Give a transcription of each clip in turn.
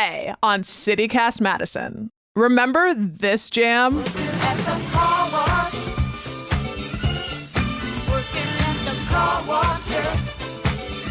today on CityCast Madison. Remember this jam? At the car wash. Working at the car wash, yeah.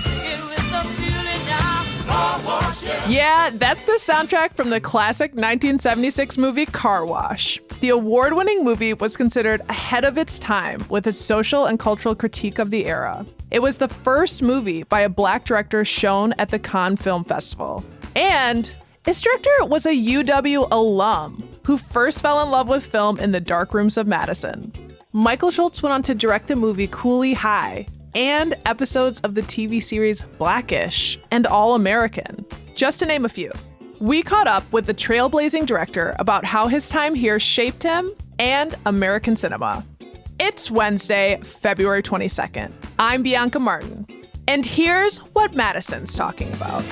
Singing with the feeling now. Car wash, yeah. Yeah, that's the soundtrack from the classic 1976 movie Car Wash. The award-winning movie was considered ahead of its time with its social and cultural critique of the era. It was the first movie by a Black director shown at the Cannes Film Festival. And its director was a UW alum who first fell in love with film in the dark rooms of Madison. Michael Schultz went on to direct the movie Cooley High and episodes of the TV series Blackish and All American, just to name a few. We caught up with the trailblazing director about how his time here shaped him and American cinema. It's Wednesday, February 22nd. I'm Bianca Martin, and here's what Madison's talking about.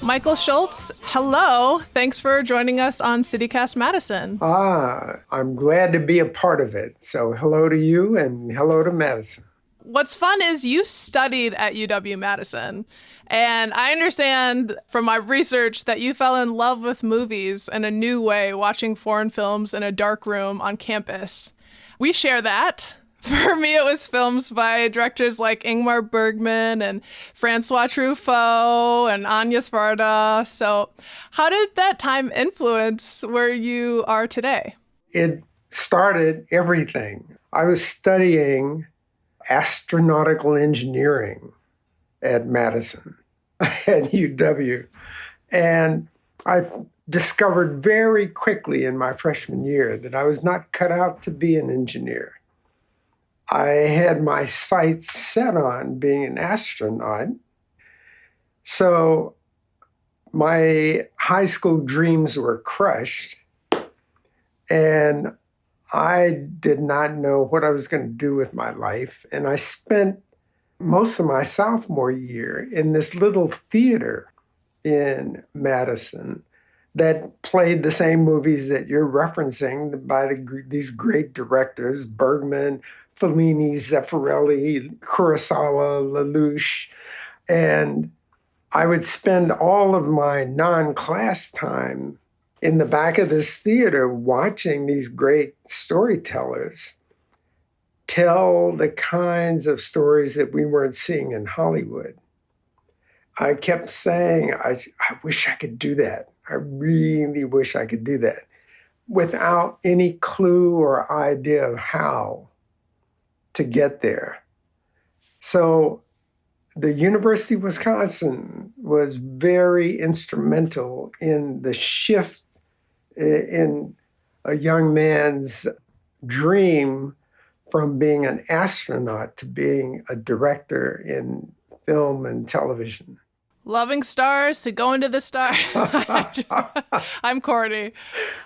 Michael Schultz, hello. Thanks for joining us on CityCast Madison. I'm glad to be a part of it. So hello to you and hello to Madison. What's fun is you studied at UW-Madison, and I understand from my research that you fell in love with movies in a new way, watching foreign films in a dark room on campus. We share that. For me, it was films by directors like Ingmar Bergman and Francois Truffaut and Anya Sparta. So how did that time influence where you are today? It started everything. I was studying astronautical engineering at Madison, at UW. And I discovered very quickly in my freshman year that I was not cut out to be an engineer. I had my sights set on being an astronaut. So my high school dreams were crushed. And I did not know what I was going to do with my life. And I spent most of my sophomore year in this little theater in Madison that played the same movies that you're referencing by these great directors, Bergman, Fellini, Zeffirelli, Kurosawa, Lelouch. And I would spend all of my non-class time in the back of this theater watching these great storytellers tell the kinds of stories that we weren't seeing in Hollywood. I kept saying, I wish I could do that. I really wish I could do that, without any clue or idea of how to get there. So the University of Wisconsin was very instrumental in the shift in a young man's dream from being an astronaut to being a director in film and television. Loving stars to going to the stars. I'm corny.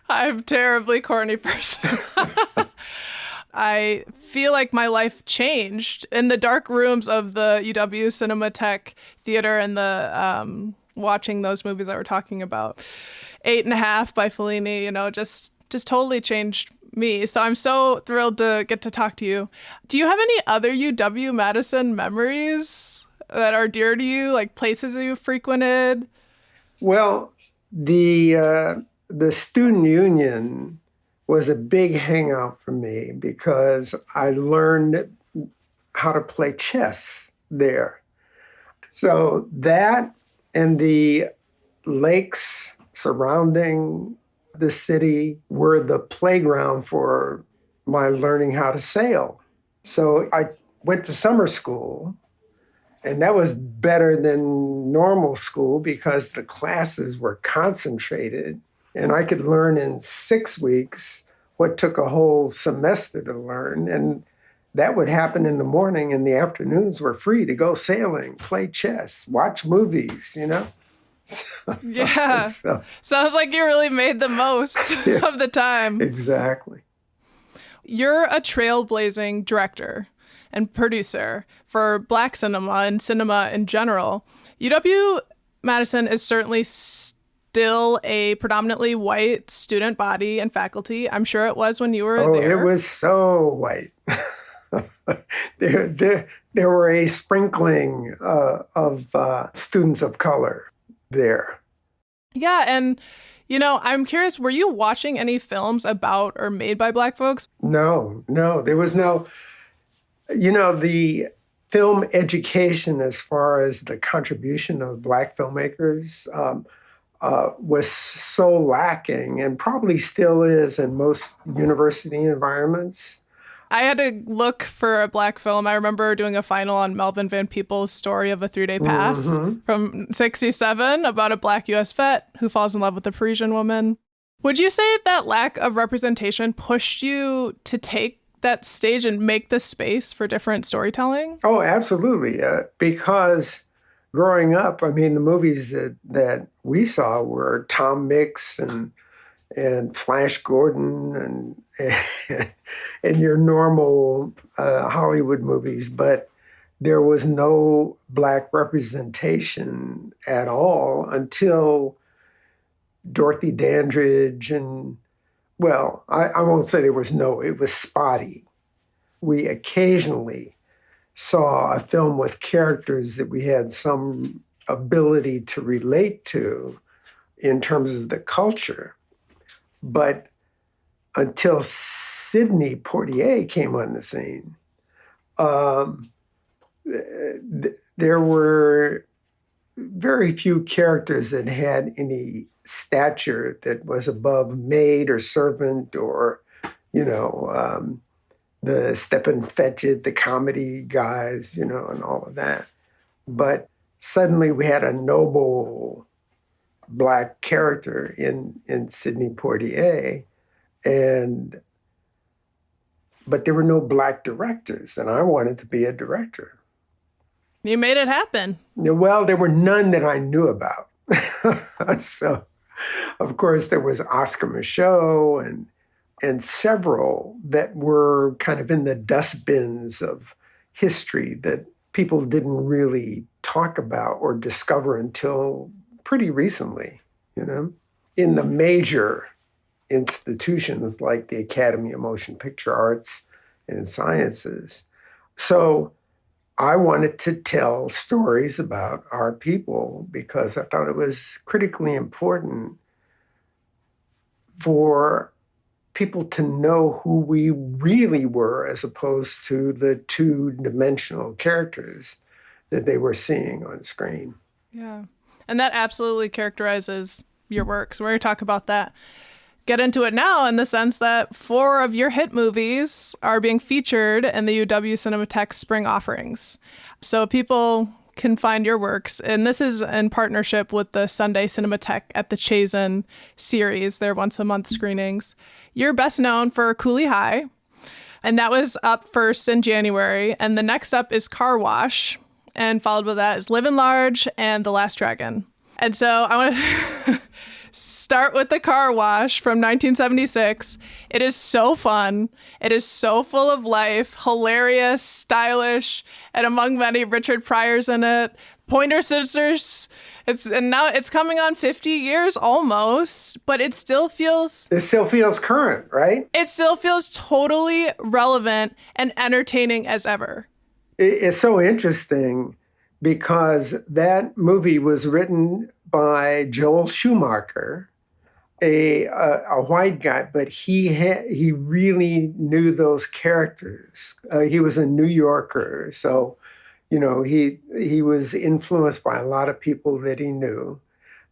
I'm a terribly corny person. I feel like my life changed in the dark rooms of the UW Cinematheque Theater and the watching those movies that we're talking about. 8.5 by Fellini, just totally changed me. So I'm so thrilled to get to talk to you. Do you have any other UW-Madison memories that are dear to you, like places you frequented? Well, the student union was a big hangout for me because I learned how to play chess there. So that and the lakes surrounding the city were the playground for my learning how to sail. So I went to summer school, and that was better than normal school because the classes were concentrated, and I could learn in 6 weeks what took a whole semester to learn. And that would happen in the morning, and the afternoons were free to go sailing, play chess, watch movies, Yeah. Sounds like you really made the most of the time. Exactly. You're a trailblazing director and producer for Black cinema and cinema in general. UW-Madison is certainly still a predominantly white student body and faculty. I'm sure it was when you were there. Oh, it was so white. there were a sprinkling of students of color there. Yeah, and I'm curious, were you watching any films about or made by Black folks? No, there was no, the film education as far as the contribution of Black filmmakers was so lacking, and probably still is in most university environments. I had to look for a Black film. I remember doing a final on Melvin Van Peebles' Story of a 3-Day Pass from '67 about a Black U.S. vet who falls in love with a Parisian woman. Would you say that lack of representation pushed you to take that stage and make the space for different storytelling? Oh, absolutely. Because growing up, I mean, the movies that we saw were Tom Mix and Flash Gordon and your normal Hollywood movies, but there was no Black representation at all until Dorothy Dandridge and, well, I won't say there was no, it was spotty. We occasionally saw a film with characters that we had some ability to relate to in terms of the culture. But until Sidney Poitier came on the scene, there were very few characters that had any stature that was above maid or servant or, the Stepin Fetchit, the comedy guys, and all of that. But suddenly we had a noble Black character in Sidney Poitier, but there were no Black directors, and I wanted to be a director. You made it happen. Well, there were none that I knew about. So, of course, there was Oscar Michaud and several that were kind of in the dustbins of history that people didn't really talk about or discover until pretty recently, in the major institutions like the Academy of Motion Picture Arts and Sciences. So I wanted to tell stories about our people because I thought it was critically important for people to know who we really were as opposed to the two-dimensional characters that they were seeing on screen. Yeah. And that absolutely characterizes your work. So we're going to talk about that. Get into it now in the sense that 4 of your hit movies are being featured in the UW Cinematheque Spring Offerings. So people can find your works. And this is in partnership with the Sunday Cinematheque at the Chazen series, their once-a-month screenings. You're best known for Cooley High, and that was up first in January. And the next up is Car Wash, and followed by that is Living Large and The Last Dragon. And so I want to start with The Car Wash from 1976. It is so fun. It is so full of life, hilarious, stylish, and among many, Richard Pryor's in it. Pointer Sisters. And now it's coming on 50 years almost, but it still feels current, right? It still feels totally relevant and entertaining as ever. It's so interesting because that movie was written by Joel Schumacher, a white guy, but he really knew those characters. He was a New Yorker, so he was influenced by a lot of people that he knew.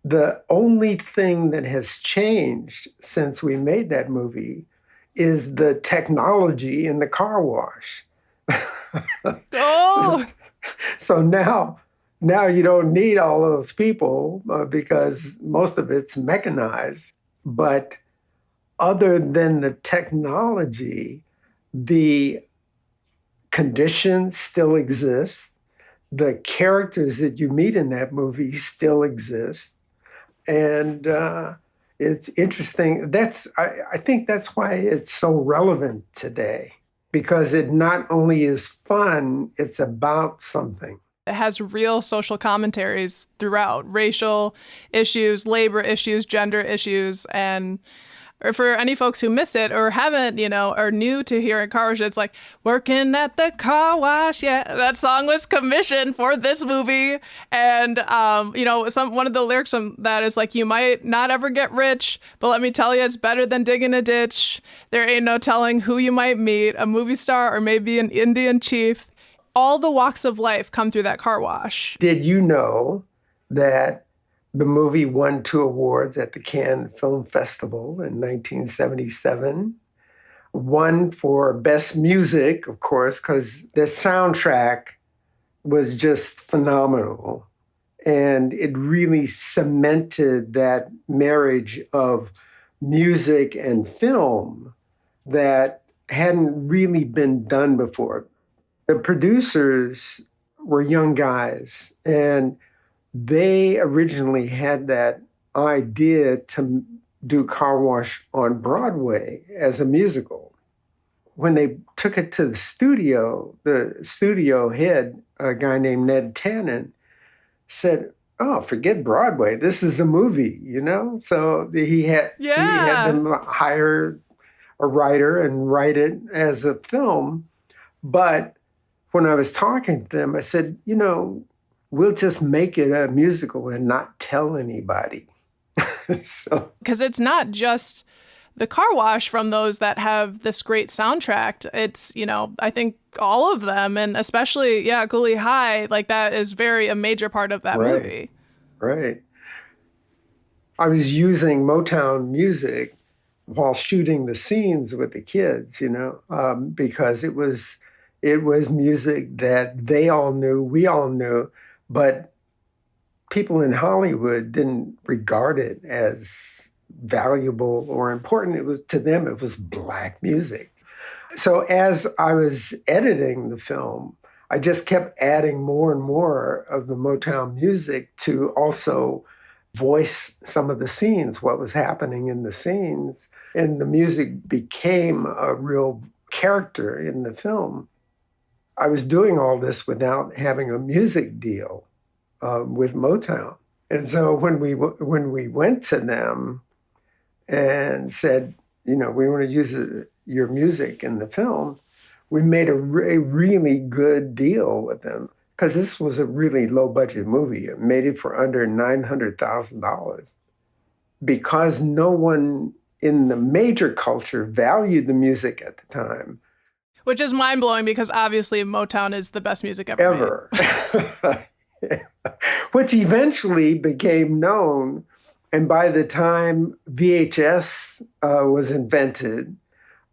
The only thing that has changed since we made that movie is the technology in the car wash. Oh! So now you don't need all those people because most of it's mechanized. But other than the technology, the conditions still exist. The characters that you meet in that movie still exist. And it's interesting. I think that's why it's so relevant today, because it not only is fun, it's about something. It has real social commentaries throughout, racial issues, labor issues, gender issues, and Or for any folks who miss it or haven't, are new to hearing car wash, it's like, working at the car wash. Yeah, that song was commissioned for this movie. And, one of the lyrics from that is like, you might not ever get rich, but let me tell you, it's better than digging a ditch. There ain't no telling who you might meet, a movie star or maybe an Indian chief. All the walks of life come through that car wash. Did you know that the movie won 2 awards at the Cannes Film Festival in 1977? One for Best Music, of course, because the soundtrack was just phenomenal. And it really cemented that marriage of music and film that hadn't really been done before. The producers were young guys, and they originally had that idea to do Car Wash on Broadway as a musical. When they took it to the studio head, a guy named Ned Tannen, said, "Oh, forget Broadway. This is a movie, So he had them hire a writer and write it as a film. But when I was talking to them, I said, we'll just make it a musical and not tell anybody. Because it's not just the car wash from those that have this great soundtrack. It's, I think all of them, and especially, Cooley High, like that is a major part of that movie. Right. I was using Motown music while shooting the scenes with the kids, because it was music that they all knew, we all knew, but people in Hollywood didn't regard it as valuable or important. To them, it was Black music. So as I was editing the film, I just kept adding more and more of the Motown music to also voice some of the scenes, what was happening in the scenes. And the music became a real character in the film. I was doing all this without having a music deal with Motown. And so when we went to them and said, we want to use your music in the film, we made a really good deal with them, because this was a really low budget movie. It made it for under $900,000 because no one in the major culture valued the music at the time. Which is mind-blowing, because obviously Motown is the best music ever made. Which eventually became known. And by the time VHS was invented,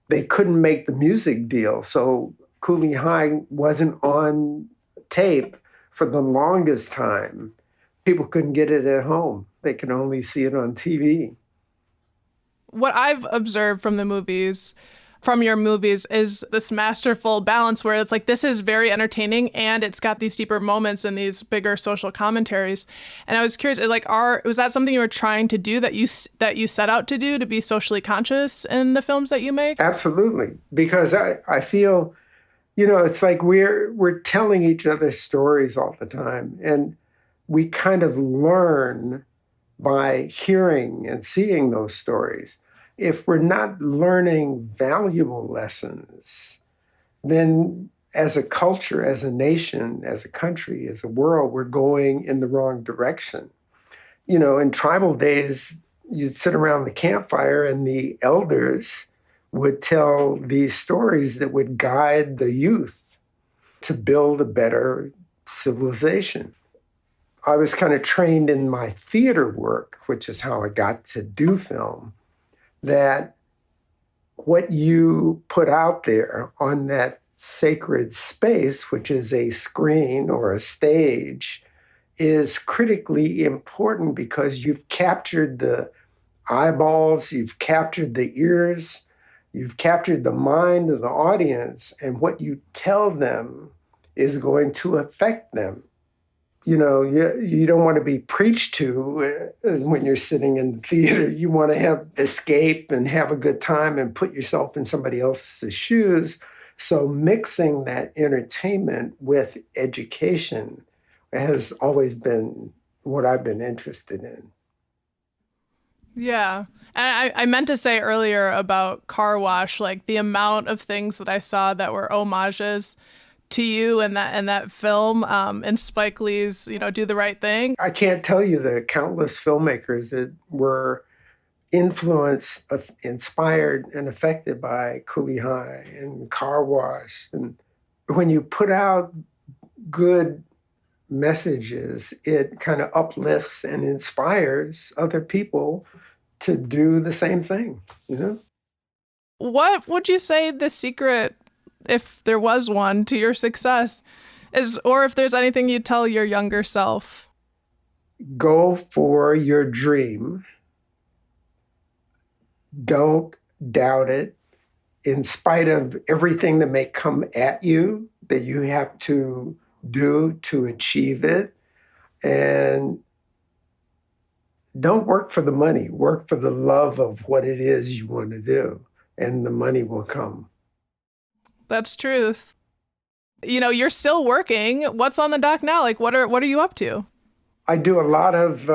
they couldn't make the music deal. So Cooley High wasn't on tape for the longest time. People couldn't get it at home. They could only see it on TV. What I've observed from your movies is this masterful balance where it's like, this is very entertaining and it's got these deeper moments and these bigger social commentaries. And I was curious, was that something you were trying to do, that you set out to do, to be socially conscious in the films that you make? Absolutely. Because I feel, it's like we're telling each other stories all the time. And we kind of learn by hearing and seeing those stories. If we're not learning valuable lessons, then as a culture, as a nation, as a country, as a world, we're going in the wrong direction. In tribal days, you'd sit around the campfire and the elders would tell these stories that would guide the youth to build a better civilization. I was kind of trained in my theater work, which is how I got to do film, that what you put out there on that sacred space, which is a screen or a stage, is critically important, because you've captured the eyeballs, you've captured the ears, you've captured the mind of the audience, and what you tell them is going to affect them. You don't want to be preached to when you're sitting in the theater. You want to escape and have a good time and put yourself in somebody else's shoes. So mixing that entertainment with education has always been what I've been interested in. Yeah. And I meant to say earlier about Car Wash, like the amount of things that I saw that were homages to you and that film, and Spike Lee's, Do the Right Thing. I can't tell you the countless filmmakers that were influenced, inspired, and affected by Coolie High and Car Wash. And when you put out good messages, it kind of uplifts and inspires other people to do the same thing, What would you say the secret, if there was one, to your success is, or if there's anything you'd tell your younger self? Go for your dream. Don't doubt it. In spite of everything that may come at you, that you have to do to achieve it. And don't work for the money. Work for the love of what it is you want to do, and the money will come. That's truth. You're still working. What's on the dock now? Like, what are you up to? I do a lot of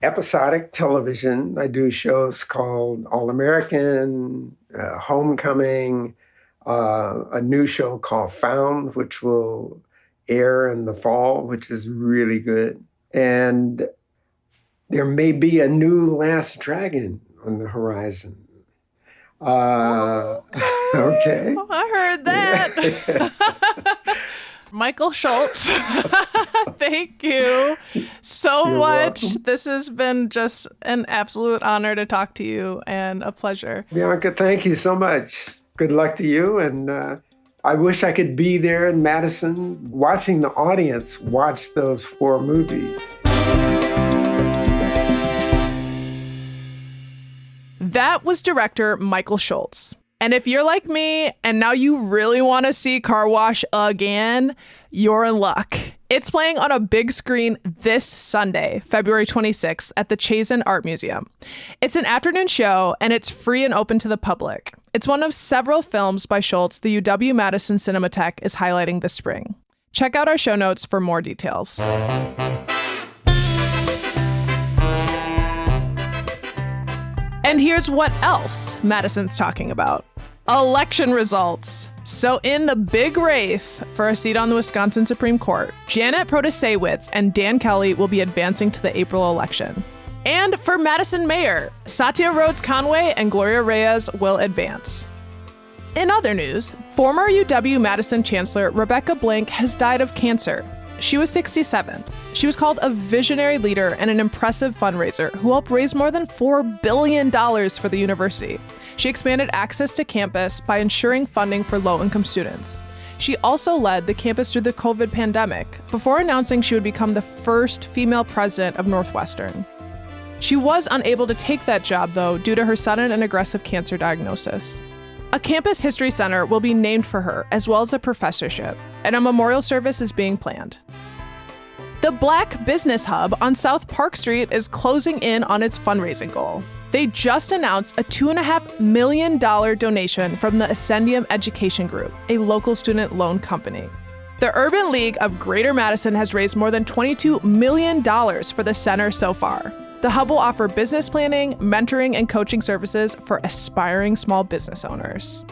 episodic television. I do shows called All American, Homecoming, a new show called Found, which will air in the fall, which is really good. And there may be a new Last Dragon on the horizon. Okay. I heard that. Michael Schultz, thank you so You're much. welcome. This has been just an absolute honor to talk to you and a pleasure. Bianca, thank you so much. Good luck to you. And I wish I could be there in Madison watching the audience watch those 4 movies. That was director Michael Schultz. And if you're like me and now you really want to see Car Wash again, you're in luck. It's playing on a big screen this Sunday, February 26th at the Chazen Art Museum. It's an afternoon show and it's free and open to the public. It's one of several films by Schultz the UW-Madison Cinematheque is highlighting this spring. Check out our show notes for more details. And here's what else Madison's talking about. Election results. So in the big race for a seat on the Wisconsin Supreme Court, Janet Protasewicz and Dan Kelly will be advancing to the April election. And for Madison mayor, Satya Rhodes Conway and Gloria Reyes will advance. In other news, former UW-Madison Chancellor Rebecca Blank has died of cancer. She was 67. She was called a visionary leader and an impressive fundraiser who helped raise more than $4 billion for the university. She expanded access to campus by ensuring funding for low-income students. She also led the campus through the COVID pandemic before announcing she would become the first female president of Northwestern. She was unable to take that job, though, due to her sudden and aggressive cancer diagnosis. A campus history center will be named for her, as well as a professorship, and a memorial service is being planned. The Black Business Hub on South Park Street is closing in on its fundraising goal. They just announced a $2.5 million donation from the Ascendium Education Group, a local student loan company. The Urban League of Greater Madison has raised more than $22 million for the center so far. The hub will offer business planning, mentoring, and coaching services for aspiring small business owners.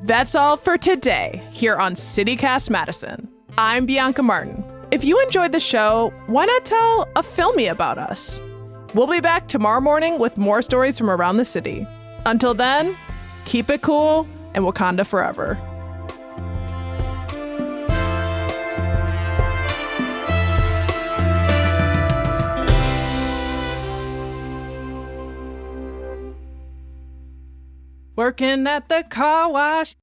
That's all for today here on CityCast Madison. I'm Bianca Martin. If you enjoyed the show, why not tell a filmie about us? We'll be back tomorrow morning with more stories from around the city. Until then, keep it cool and Wakanda forever. Working at the car wash.